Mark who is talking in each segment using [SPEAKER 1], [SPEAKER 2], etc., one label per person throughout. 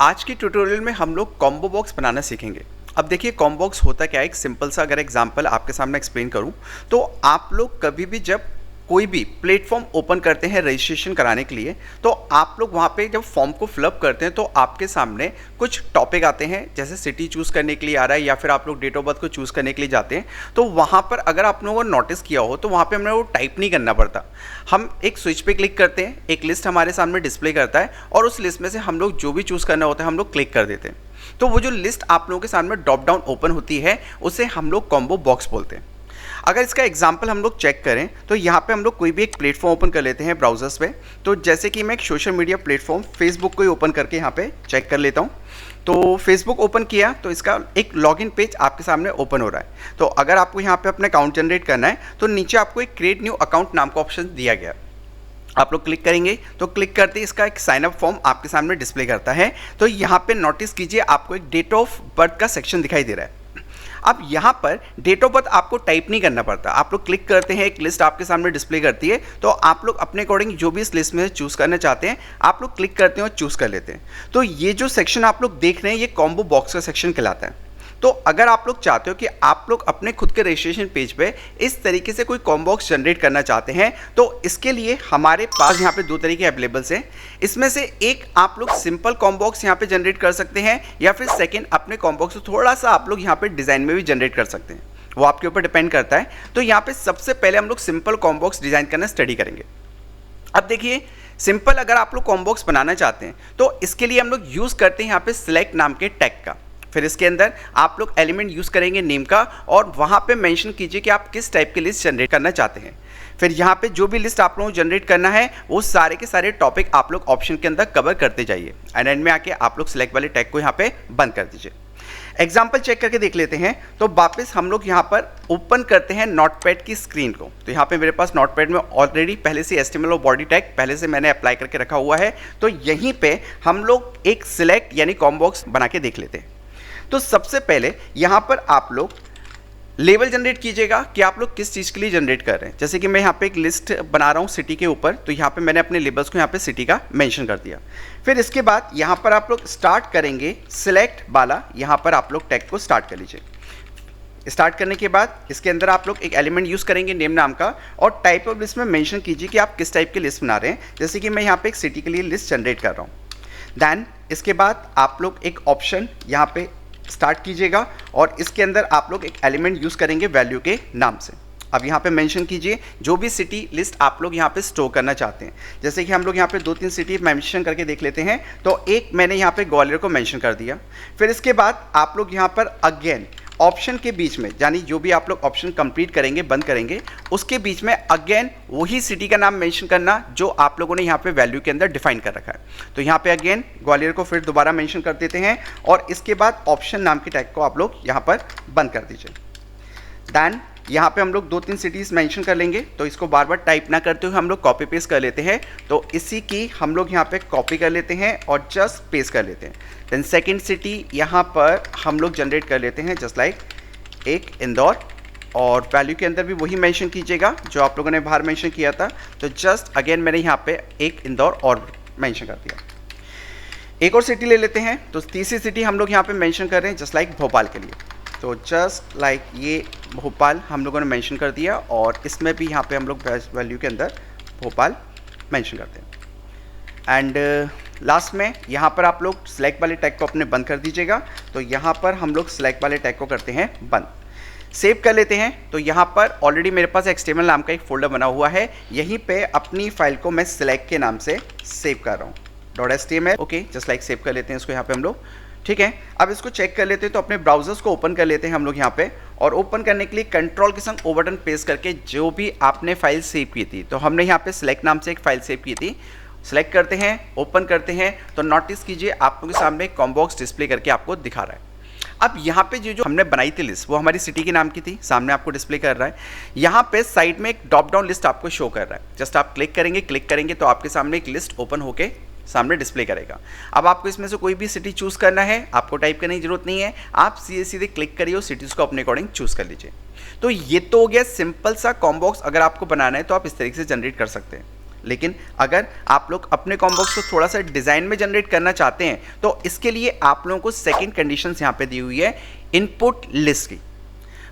[SPEAKER 1] आज की ट्यूटोरियल में हम लोग कॉम्बो बॉक्स बनाना सीखेंगे। अब देखिए कॉम्बो बॉक्स होता क्या है, एक सिंपल सा अगर एग्जांपल आपके सामने एक्सप्लेन करूं तो आप लोग कभी भी जब कोई भी प्लेटफॉर्म ओपन करते हैं रजिस्ट्रेशन कराने के लिए, तो आप लोग वहां पे जब फॉर्म को फिलअप करते हैं तो आपके सामने कुछ टॉपिक आते हैं, जैसे सिटी चूज़ करने के लिए आ रहा है या फिर आप लोग डेट ऑफ बर्थ को चूज़ करने के लिए जाते हैं। तो वहाँ पर अगर आप लोगों को नोटिस किया हो तो वहाँ पे हमें वो टाइप नहीं करना पड़ता। हम एक स्विच पे क्लिक करते हैं, एक लिस्ट हमारे सामने डिस्प्ले करता है और उस लिस्ट में से हम लोग जो भी चूज़ करना होता है हम लोग क्लिक कर देते हैं। तो वो जो लिस्ट आप लोगों के सामने ड्रॉप डाउन ओपन होती है उसे हम लोग कॉम्बो बॉक्स बोलते हैं। अगर इसका एग्जांपल हम लोग चेक करें तो यहाँ पे हम लोग कोई भी एक प्लेटफॉर्म ओपन कर लेते हैं ब्राउजर्स पे। तो जैसे कि मैं एक सोशल मीडिया प्लेटफॉर्म फेसबुक को ही ओपन करके यहाँ पे चेक कर लेता हूँ। तो फेसबुक ओपन किया तो इसका एक लॉगिन पेज आपके सामने ओपन हो रहा है। तो अगर आपको यहाँ पे अपना अकाउंट जनरेट करना है तो नीचे आपको एक क्रिएट न्यू अकाउंट नाम का ऑप्शन दिया गया। आप लोग क्लिक करेंगे तो क्लिक करते ही इसका एक साइन अप फॉर्म आपके सामने डिस्प्ले करता है। तो यहाँ पे नोटिस कीजिए आपको एक डेट ऑफ बर्थ का सेक्शन दिखाई दे रहा है। अब यहाँ पर डेट ऑफ बर्थ आपको टाइप नहीं करना पड़ता, आप लोग क्लिक करते हैं, एक लिस्ट आपके सामने डिस्प्ले करती है। तो आप लोग अपने अकॉर्डिंग जो भी इस लिस्ट में चूज़ करना चाहते हैं आप लोग क्लिक करते हैं और चूज़ कर लेते हैं। तो ये जो सेक्शन आप लोग देख रहे हैं ये कॉम्बो बॉक्स का सेक्शन कहलाता है। तो अगर आप लोग चाहते हो कि आप लोग अपने खुद के रजिस्ट्रेशन पेज पे इस तरीके से कोई कॉम्बो बॉक्स जनरेट करना चाहते हैं तो इसके लिए हमारे पास यहाँ पे दो तरीके अवेलेबल्स हैं। इसमें से एक आप लोग सिंपल कॉम्बो बॉक्स यहाँ पे जनरेट कर सकते हैं या फिर सेकंड अपने कॉम्बो बॉक्स को थोड़ा सा आप लोग यहाँ पे डिज़ाइन में भी जनरेट कर सकते हैं, वो आपके ऊपर डिपेंड करता है। तो यहाँ पे सबसे पहले हम लोग सिंपल कॉम्बो बॉक्स डिज़ाइन करना स्टडी करेंगे। अब देखिए सिंपल अगर आप लोग कॉम्बो बॉक्स बनाना चाहते हैं तो इसके लिए हम लोग यूज़ करते हैं यहाँ पे सिलेक्ट नाम के टैग का। फिर इसके अंदर आप लोग एलिमेंट यूज़ करेंगे नेम का और वहाँ पे मेंशन कीजिए कि आप किस टाइप की लिस्ट जनरेट करना चाहते हैं। फिर यहाँ पे जो भी लिस्ट आप लोगों को जनरेट करना है वो सारे के सारे टॉपिक आप लोग ऑप्शन के अंदर कवर करते जाइए एंड एंड में आके आप लोग सिलेक्ट वाले टैग को यहाँ पे बंद कर दीजिए। एग्जाम्पल चेक करके देख लेते हैं। तो वापस हम लोग यहाँ पर ओपन करते हैं नोटपैड की स्क्रीन को। तो यहाँ पे मेरे पास नोटपैड में ऑलरेडी पहले से HTML और बॉडी टैग पहले से मैंने अप्लाई करके रखा हुआ है। तो यहीं पे हम लोग एक सिलेक्ट यानी कॉम्बो बॉक्स बना के देख लेते हैं। तो सबसे पहले यहाँ पर आप लोग लेबल जनरेट कीजिएगा कि आप लोग किस चीज़ के लिए जनरेट कर रहे हैं। जैसे कि मैं यहाँ पे एक लिस्ट बना रहा हूँ सिटी के ऊपर, तो यहाँ पे मैंने अपने लेबल्स को यहाँ पे सिटी का मेंशन कर दिया। फिर इसके बाद यहाँ पर आप लोग स्टार्ट करेंगे सिलेक्ट वाला, यहाँ पर आप लोग टैग को स्टार्ट कर लीजिए। स्टार्ट करने के बाद इसके अंदर आप लोग एक एलिमेंट यूज़ करेंगे नेम नाम का और टाइप ऑफ लिस्ट में मेंशन कीजिए कि आप किस टाइप की लिस्ट बना रहे हैं। जैसे कि मैं यहाँ पे एक सिटी के लिए लिस्ट जनरेट कर रहा हूँ। देन इसके बाद आप लोग एक ऑप्शन यहाँ पे स्टार्ट कीजिएगा और इसके अंदर आप लोग एक एलिमेंट यूज़ करेंगे वैल्यू के नाम से। अब यहाँ पे मेंशन कीजिए जो भी सिटी लिस्ट आप लोग यहाँ पे स्टोर करना चाहते हैं। जैसे कि हम लोग यहाँ पे 2-3 सिटी मेंशन करके देख लेते हैं। तो एक मैंने यहाँ पे ग्वालियर को मेंशन कर दिया। फिर इसके बाद आप लोग यहाँ पर अगेन ऑप्शन के बीच में, यानी जो भी आप लोग ऑप्शन कंप्लीट करेंगे बंद करेंगे उसके बीच में अगेन वही सिटी का नाम मेंशन करना जो आप लोगों ने यहाँ पे वैल्यू के अंदर डिफाइन कर रखा है। तो यहाँ पे अगेन ग्वालियर को फिर दोबारा मेंशन कर देते हैं और इसके बाद ऑप्शन नाम के टैग को आप लोग यहाँ पर बंद कर दीजिए। देन यहाँ पे हम लोग 2-3 सिटीज़ मेंशन कर लेंगे। तो इसको बार बार टाइप ना करते हुए हम लोग कॉपी पेस्ट कर लेते हैं। तो इसी की हम लोग यहाँ पे कॉपी कर लेते हैं और जस्ट पेस्ट कर लेते हैं। देन सेकंड सिटी यहाँ पर हम लोग जनरेट कर लेते हैं जस्ट लाइक एक इंदौर और वैल्यू के अंदर भी वही मेंशन कीजिएगा जो आप लोगों ने बाहर मेंशन किया था। तो जस्ट अगेन मैंने यहाँ पे एक इंदौर और मेंशन कर दिया। एक और सिटी ले लेते हैं। तो तीसरी सिटी हम लोग यहाँ पे मेंशन कर रहे हैं जस्ट लाइक भोपाल के लिए। तो जस्ट लाइक ये भोपाल हम लोगों ने मेंशन कर दिया और इसमें भी यहाँ पे हम लोग वैल्यू के अंदर भोपाल मेंशन करते हैं। एंड लास्ट में यहाँ पर आप लोग सिलेक्ट वाले टैग को अपने बंद कर दीजिएगा। तो यहाँ पर हम लोग सिलेक्ट वाले टैग को करते हैं बंद, सेव कर लेते हैं। तो यहाँ पर ऑलरेडी मेरे पास HTML नाम का एक फोल्डर बना हुआ है, यहीं पे अपनी फाइल को मैं सिलेक्ट के नाम से सेव कर रहा हूँ .html। Okay, just like save कर लेते हैं इसको यहाँ पे हम लोग। ठीक है, अब इसको चेक कर लेते हैं। तो अपने ब्राउजर्स को ओपन कर लेते हैं हम लोग यहाँ पे और ओपन करने के लिए कंट्रोल के संग ओ बटन प्रेस करके जो भी आपने फाइल सेव की थी, तो हमने यहाँ पे सिलेक्ट नाम से एक फाइल सेव की थी, सेलेक्ट करते हैं, ओपन करते हैं। तो नोटिस कीजिए आप लोगों के सामने कॉम्बो बॉक्स डिस्प्ले करके आपको दिखा रहा है। अब यहाँ पे जो हमने बनाई थी लिस्ट वो हमारी सिटी के नाम की थी, सामने आपको डिस्प्ले कर रहा है। यहाँ पे साइड में एक ड्रॉप डाउन लिस्ट आपको शो कर रहा है। जस्ट आप क्लिक करेंगे तो आपके सामने एक लिस्ट ओपन होके सामने डिस्प्ले करेगा। अब आपको इसमें से कोई भी सिटी चूज़ करना है, आपको टाइप करने की जरूरत नहीं है, आप सीधे सीधे क्लिक करिए और सिटीज़ को अपने अकॉर्डिंग चूज़ कर लीजिए। तो ये तो हो गया सिंपल सा कॉम्बो बॉक्स। अगर आपको बनाना है तो आप इस तरीके से जनरेट कर सकते हैं। लेकिन अगर आप लोग अपने कॉम्बॉक्स को थोड़ा सा डिज़ाइन में जनरेट करना चाहते हैं तो इसके लिए आप लोगों को सेकेंड कंडीशन यहाँ पे दी हुई है इनपुट लिस्ट की।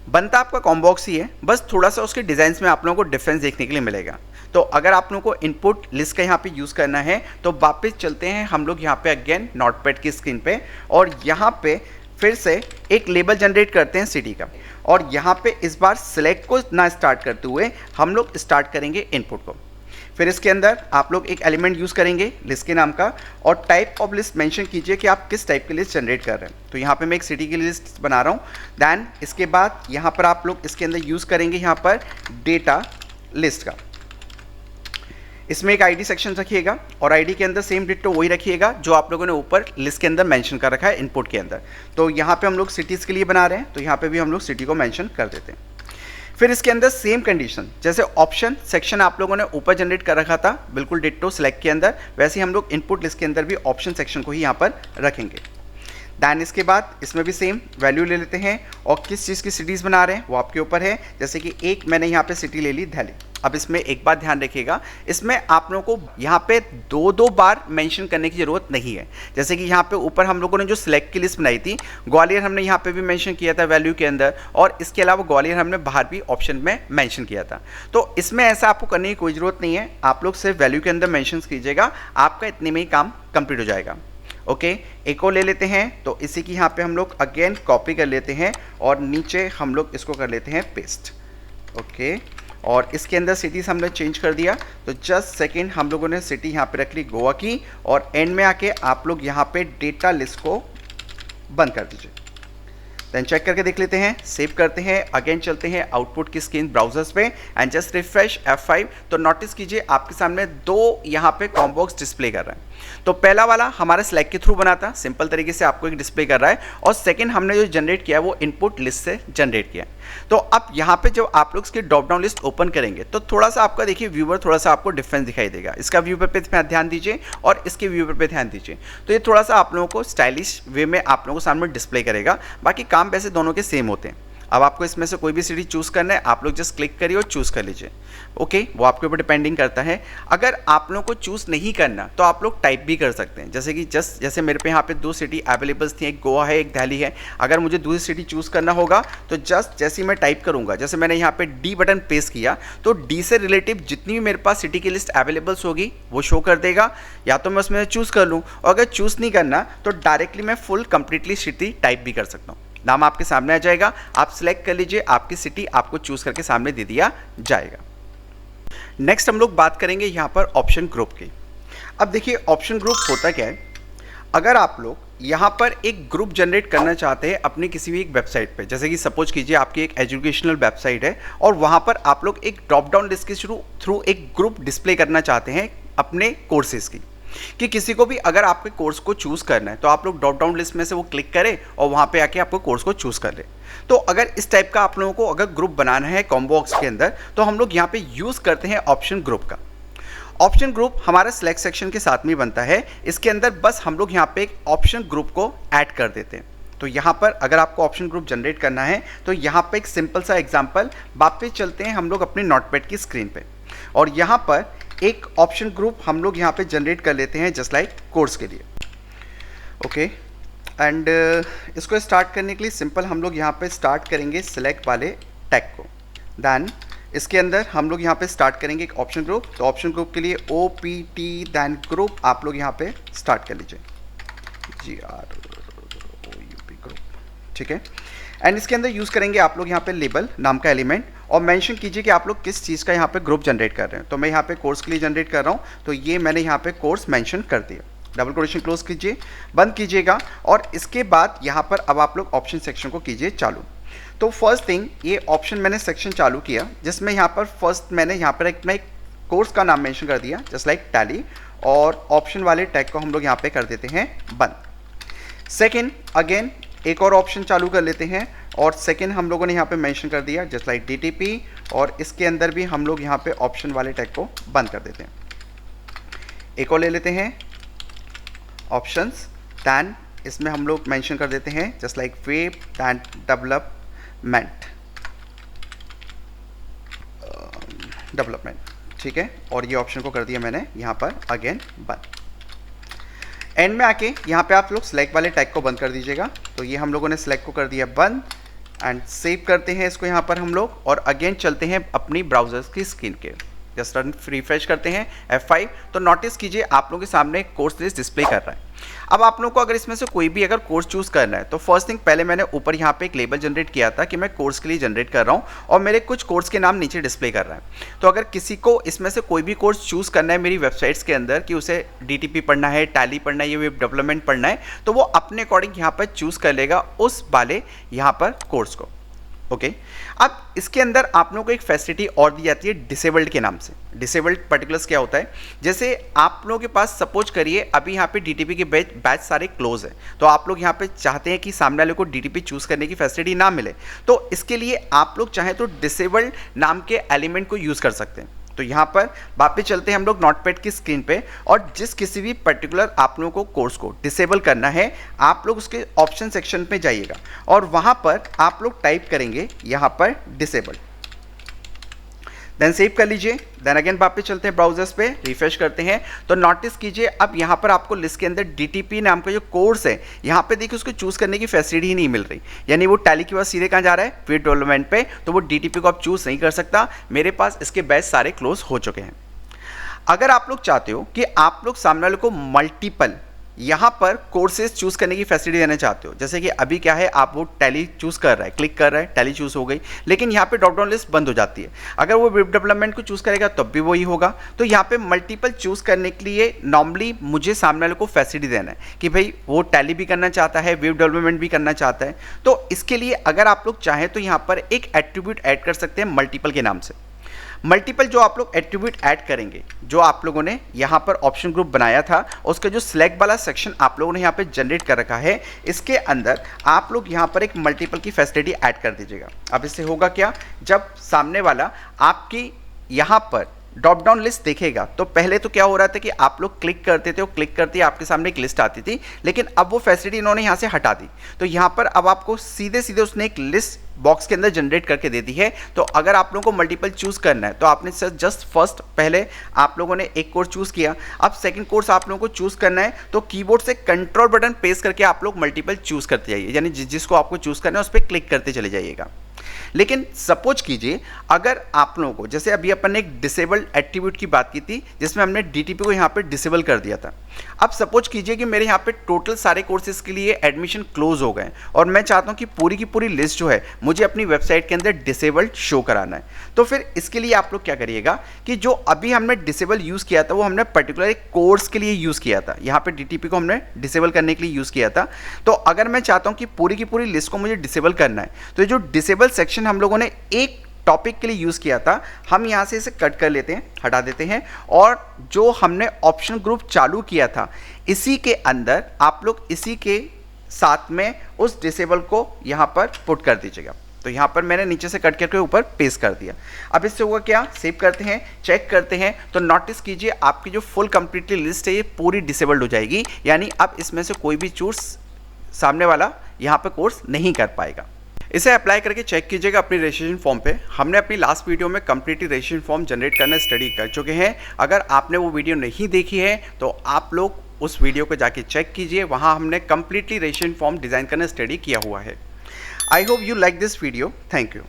[SPEAKER 1] बनता आपका कॉम्बॉक्स ही है, बस थोड़ा सा उसके डिज़ाइंस में आप लोगों को डिफरेंस देखने के लिए मिलेगा। तो अगर आप लोगों को इनपुट लिस्ट का यहाँ पे यूज़ करना है तो वापस चलते हैं हम लोग यहाँ पे अगेन नोटपैड की स्क्रीन पे और यहाँ पे फिर से एक लेबल जनरेट करते हैं सिटी का और यहाँ पे इस बार सिलेक्ट को ना स्टार्ट करते हुए हम लोग स्टार्ट करेंगे इनपुट को। फिर इसके अंदर आप लोग एक एलिमेंट यूज़ करेंगे लिस्ट के नाम का और टाइप ऑफ लिस्ट मेंशन कीजिए कि आप किस टाइप की लिस्ट जनरेट कर रहे हैं। तो यहाँ पे मैं एक सिटी की लिस्ट बना रहा हूँ। दैन इसके बाद यहाँ पर आप लोग इसके अंदर यूज़ करेंगे यहाँ पर डेटा लिस्ट का। इसमें एक आईडी सेक्शन रखिएगा और आईडी के अंदर सेम डिट्टो वही रखिएगा जो आप लोगों ने ऊपर लिस्ट के अंदर मेंशन कर रखा है इनपुट के अंदर। तो यहाँ पे हम लोग सिटीज़ के लिए बना रहे हैं तो यहाँ पे भी हम लोग सिटी को मेंशन कर देते हैं। फिर इसके अंदर सेम कंडीशन जैसे ऑप्शन सेक्शन आप लोगों ने ऊपर जनरेट कर रखा था बिल्कुल डिट्टो सिलेक्ट के अंदर, वैसे ही हम लोग इनपुट लिस्ट के अंदर भी ऑप्शन सेक्शन को ही यहाँ पर रखेंगे। दैन इसके बाद इसमें भी सेम वैल्यू ले लेते हैं और किस चीज़ की सिटीज़ बना रहे हैं वो आपके ऊपर है। जैसे कि एक मैंने यहाँ पे सिटी ले ली दिल्ली। अब इसमें एक बात ध्यान रखिएगा, इसमें आप लोगों को यहाँ पे दो बार मेंशन करने की ज़रूरत नहीं है। जैसे कि यहाँ पे ऊपर हम लोगों ने जो सिलेक्ट की लिस्ट बनाई थी, ग्वालियर हमने यहाँ पे भी मेंशन किया था वैल्यू के अंदर और इसके अलावा ग्वालियर हमने बाहर भी ऑप्शन में मेंशन किया था। तो इसमें ऐसा आपको करने की कोई ज़रूरत नहीं है, आप लोग सिर्फ वैल्यू के अंदर मेंशन कीजिएगा, आपका इतने में ही काम कंप्लीट हो जाएगा। ओके, एक और ले लेते हैं तो इसी की यहाँ पे हम लोग अगेन कॉपी कर लेते हैं और नीचे हम लोग इसको कर लेते हैं पेस्ट। ओके, और इसके अंदर सिटीज़ हमने चेंज कर दिया तो जस्ट सेकंड हम लोगों ने सिटी यहाँ पे रख ली गोवा की और एंड में आके आप लोग यहाँ पे डेटा लिस्ट को बंद कर दीजिए। देन चेक करके देख लेते हैं, सेव करते हैं, अगेन चलते हैं आउटपुट की स्क्रीन ब्राउजर्स पे एंड जस्ट रिफ्रेश F5 तो नोटिस कीजिए आपके सामने दो यहाँ पे कॉम्बॉक्स डिस्प्ले कर रहा है। तो पहला वाला हमारे सिलेक्ट के थ्रू बना था, सिंपल तरीके से आपको एक डिस्प्ले कर रहा है और सेकंड हमने जो जनरेट किया वो इनपुट लिस्ट से जनरेट किया। तो अब यहाँ पे जब आप लोग इसकी ड्रॉप डाउन लिस्ट ओपन करेंगे तो थोड़ा सा आपका देखिए व्यूवर थोड़ा सा आपको डिफरेंस दिखाई देगा। इसका व्यूवर पे ध्यान दीजिए और इसके व्यूवर पे ध्यान दीजिए, तो ये थोड़ा सा आप लोगों को स्टाइलिश वे में आप लोगों को सामने डिस्प्ले करेगा। बाकी काम वैसे दोनों के सेम होते हैं। अब आपको इसमें से कोई भी सिटी चूज़ करना है, आप लोग जस्ट क्लिक करिए और चूज़ कर लीजिए। ओके, वो आपके ऊपर डिपेंडिंग करता है। अगर आप लोगों को चूज़ नहीं करना तो आप लोग टाइप भी कर सकते हैं, जैसे कि जैसे मेरे पे यहाँ पे दो सिटी अवेलेबल थी, एक गोवा है एक दिल्ली है। अगर मुझे दूसरी सिटी चूज़ करना होगा तो जस्ट जैसे ही मैं टाइप करूँगा, जैसे मैंने यहाँ पे डी बटन प्रेस किया तो डी से रिलेटिव जितनी भी मेरे पास सिटी की लिस्ट अवेलेबल्स होगी वो शो कर देगा, या तो मैं उसमें चूज़ कर लूँ और अगर चूज़ नहीं करना तो डायरेक्टली मैं फुल कंप्लीटली सिटी टाइप भी कर सकता हूँ। नाम आपके सामने आ जाएगा, आप सिलेक्ट कर लीजिए, आपकी सिटी आपको चूज करके सामने दे दिया जाएगा। नेक्स्ट हम लोग बात करेंगे यहाँ पर ऑप्शन ग्रुप की। अब देखिए ऑप्शन ग्रुप होता क्या है, अगर आप लोग यहाँ पर एक ग्रुप जनरेट करना चाहते हैं अपनी किसी भी एक वेबसाइट पे, जैसे कि सपोज कीजिए आपकी एक एजुकेशनल वेबसाइट है और वहाँ पर आप लोग एक ड्रॉप डाउन लिस्ट के थ्रू एक ग्रुप डिस्प्ले करना चाहते हैं अपने कोर्सेज की, कि किसी को भी अगर आपके कोर्स को चूज़ करना है तो आप लोग ड्रॉप डाउन लिस्ट में से वो क्लिक करें और वहाँ पे आके आपको कोर्स को चूज़ कर ले। तो अगर इस टाइप का आप लोगों को अगर ग्रुप बनाना है कॉम्बॉक्स के अंदर तो हम लोग यहाँ पे यूज़ करते हैं ऑप्शन ग्रुप का। ऑप्शन ग्रुप हमारा सिलेक्ट सेक्शन के साथ में बनता है, इसके अंदर बस हम लोग यहाँ पे एक ऑप्शन ग्रुप को ऐड कर देते हैं। तो यहाँ पर अगर आपको ऑप्शन ग्रुप जनरेट करना है तो यहाँ पे एक सिंपल सा एग्जांपल, वापस चलते हैं हम लोग अपने नोटपैड की स्क्रीन पे और यहाँ पर एक ऑप्शन ग्रुप हम लोग यहाँ पे जनरेट कर लेते हैं जस्ट लाइक कोर्स के लिए। ओके, एंड इसको स्टार्ट करने के लिए सिंपल हम लोग यहाँ पे स्टार्ट करेंगे सिलेक्ट वाले टैग को। दैन इसके अंदर हम लोग यहाँ पे स्टार्ट करेंगे एक ऑप्शन ग्रुप। तो ऑप्शन ग्रुप के लिए OPT दैन ग्रुप आप लोग यहाँ पे स्टार्ट कर लीजिए, GROUP ग्रुप, ठीक है। एंड इसके अंदर यूज़ करेंगे आप लोग यहाँ पे लेबल नाम का एलिमेंट और मेंशन कीजिए कि आप लोग किस चीज़ का यहाँ पे ग्रुप जनरेट कर रहे हैं। तो मैं यहाँ पे कोर्स के लिए जनरेट कर रहा हूँ, तो ये मैंने यहाँ पे कोर्स मेंशन कर दिया। डबल कोटेशन क्लोज कीजिए, बंद कीजिएगा और इसके बाद यहाँ पर अब आप लोग ऑप्शन सेक्शन को कीजिए चालू। तो फर्स्ट थिंग, ये ऑप्शन मैंने सेक्शन चालू किया जिसमें यहाँ पर फर्स्ट मैंने यहाँ पर एक कोर्स का नाम मेंशन कर दिया जस्ट लाइक टैली और ऑप्शन वाले टैग को हम लोग यहाँ पे कर देते हैं बंद। सेकेंड, अगेन एक और ऑप्शन चालू कर लेते हैं और सेकेंड हम लोगों ने यहाँ पे मेंशन कर दिया जस्ट लाइक DTP और इसके अंदर भी हम लोग यहाँ पे ऑप्शन वाले टैग को बंद कर देते हैं। एक और ले लेते हैं ऑप्शंस, दैन इसमें हम लोग मेंशन कर देते हैं just like web than development, ठीक है, और ये ऑप्शन को कर दिया मैंने यहाँ पर अगेन बंद। एंड में आके यहाँ पे आप लोग सिलेक्ट वाले टैग को बंद कर दीजिएगा। तो ये हम लोगों ने सिलेक्ट को कर दिया बंद एंड सेव करते हैं इसको यहाँ पर हम लोग, और अगेन चलते हैं अपनी ब्राउज़र की स्क्रीन के, जस्ट रिफ्रेश करते हैं F5। तो नोटिस कीजिए आप लोगों के सामने कोर्स लिस्ट डिस्प्ले कर रहा है। अब आप लोगों को अगर इसमें से कोई भी अगर कोर्स चूज़ करना है तो फर्स्ट थिंग पहले मैंने ऊपर यहाँ पे एक लेबल जनरेट किया था कि मैं कोर्स के लिए जनरेट कर रहा हूँ, और मेरे कुछ कोर्स के नाम नीचे डिस्प्ले कर रहा है। तो अगर किसी को इसमें से कोई भी कोर्स चूज़ करना है मेरी वेबसाइट्स के अंदर कि उसे DTP पढ़ना है, टैली पढ़ना है, या वेब डेवलपमेंट पढ़ना है, तो वो अपने अकॉर्डिंग यहाँ पर चूज़ कर लेगा उस वाले यहाँ पर कोर्स को। ओके अब इसके अंदर आप लोगों को एक फैसिलिटी और दी जाती है डिसेबल्ड के नाम से। डिसेबल्ड पर्टिकुलर्स क्या होता है, जैसे आप लोगों के पास सपोज करिए अभी यहाँ पे DTP के बैच सारे क्लोज है, तो आप लोग यहाँ पे चाहते हैं कि सामने वाले को DTP चूज़ करने की फैसिलिटी ना मिले, तो इसके लिए आप लोग चाहें तो डिसेबल्ड नाम के एलिमेंट को यूज़ कर सकते हैं। तो यहाँ पर वापस चलते हैं हम लोग नोटपैड की स्क्रीन पे, और जिस किसी भी पर्टिकुलर आप लोगों को कोर्स को डिसेबल करना है आप लोग उसके ऑप्शन सेक्शन पे जाइएगा, और वहाँ पर आप लोग टाइप करेंगे यहाँ पर डिसेबल, देन सेव कर लीजिए। देन अगेन वापस चलते हैं ब्राउजर्स पे, रिफ्रेश करते हैं तो नोटिस कीजिए अब यहाँ पर आपको लिस्ट के अंदर DTP नाम का जो कोर्स है यहाँ पे देखिए उसको चूज़ करने की फैसिलिटी ही नहीं मिल रही, यानी वो टैली के बाद सीधे कहाँ जा रहा है, वेब डेवलपमेंट पे, तो वो DTP को आप चूज़ नहीं कर सकता। मेरे पास इसके बैच सारे क्लोज हो चुके हैं। अगर आप लोग चाहते हो कि आप लोग सामने वाले को मल्टीपल यहाँ पर कोर्सेज चूज़ करने की फैसिलिटी देना चाहते हो, जैसे कि अभी क्या है आप वो टैली चूज़ कर रहा है, क्लिक कर रहा है, टैली चूज़ हो गई, लेकिन यहाँ पे ड्रॉप डाउन लिस्ट बंद हो जाती है। अगर वो वेब डेवलपमेंट को चूज़ करेगा तब भी वही होगा। तो यहाँ पे मल्टीपल चूज़ करने के लिए नॉर्मली मुझे सामने वाले को फैसिलिटी देना है कि भाई वो टैली भी करना चाहता है, वेब डेवलपमेंट भी करना चाहता है। तो इसके लिए अगर आप लोग चाहें तो यहाँ पर एक एट्रीब्यूट ऐड कर सकते हैं मल्टीपल के नाम से। मल्टीपल जो आप लोग एट्रीब्यूट ऐड करेंगे, जो आप लोगों ने यहाँ पर ऑप्शन ग्रुप बनाया था उसका जो सिलेक्ट वाला सेक्शन आप लोगों ने यहाँ पे जनरेट कर रखा है, इसके अंदर आप लोग यहाँ पर एक मल्टीपल की फैसिलिटी ऐड कर दीजिएगा। अब इससे होगा क्या, जब सामने वाला आपकी यहाँ पर ड्रॉप डाउन लिस्ट देखेगा तो पहले तो क्या हो रहा था कि आप लोग क्लिक करते थे और क्लिक करते ही आपके सामने एक लिस्ट आती थी, लेकिन अब वो फैसिलिटी इन्होंने यहाँ से हटा दी। तो यहाँ पर अब आपको सीधे सीधे उसने एक लिस्ट बॉक्स के अंदर जनरेट करके दे दी है। तो अगर आप लोगों को मल्टीपल चूज़ करना है तो आपने जस्ट फर्स्ट पहले आप लोगों ने एक कोर्स चूज़ किया, अब सेकंड कोर्स आप लोगों को चूज़ करना है तो कीबोर्ड से कंट्रोल बटन प्रेस करके आप लोग मल्टीपल चूज़ करते जाइए, यानी जिसको आपको चूज़ करना है उस पर क्लिक करते चले जाइएगा। लेकिन सपोज कीजिए अगर आप लोगों को, जैसे अभी अपन ने एक डिसेबल्ड एट्रीब्यूट की बात की थी जिसमें हमने DTP को यहाँ पे डिसेबल कर दिया था। अब सपोज कीजिए कि मेरे यहाँ पे टोटल सारे कोर्सेज के लिए एडमिशन क्लोज हो गए और मैं चाहता हूँ कि पूरी की पूरी लिस्ट जो है मुझे अपनी वेबसाइट के अंदर डिसेबल्ड शो कराना है। तो फिर इसके लिए आप लोग क्या करिएगा कि जो अभी हमने डिसेबल यूज़ किया था वो हमने पर्टिकुलर एक कोर्स के लिए यूज़ किया था, यहाँ पे DTP को हमने डिसेबल करने के लिए यूज़ किया था। तो अगर मैं चाहता हूँ कि पूरी की पूरी लिस्ट को मुझे डिसेबल करना है तो ये जो डिसेबल सेक्शन हम लोगों ने एक टॉपिक के लिए यूज़ किया था, हम यहाँ से इसे कट कर लेते हैं, हटा देते हैं, और जो हमने ऑप्शन ग्रुप चालू किया था इसी के अंदर आप लोग इसी के साथ में उस डिसेबल को यहाँ पर पुट कर दीजिएगा। तो यहाँ पर मैंने नीचे से कट करके ऊपर पेस्ट कर दिया। अब इससे होगा क्या, सेव करते हैं, चेक करते हैं तो नोटिस कीजिए आपकी जो फुल कंप्लीटली लिस्ट है ये पूरी डिसेबल्ड हो जाएगी, यानी अब इसमें से कोई भी चूज सामने वाला यहाँ पे कोर्स नहीं कर पाएगा। इसे अप्लाई करके चेक कीजिएगा अपनी रजिस्ट्रेशन फॉर्म पे। हमने अपनी लास्ट वीडियो में कंप्लीटली रजिस्ट्रेशन फॉर्म जनरेट करना स्टडी कर चुके हैं। अगर आपने वो वीडियो नहीं देखी है तो आप लोग उस वीडियो को जाके चेक कीजिए, वहाँ हमने कंप्लीटली रजिस्ट्रेशन फॉर्म डिज़ाइन करना स्टडी किया हुआ है। I hope you like this video. Thank you.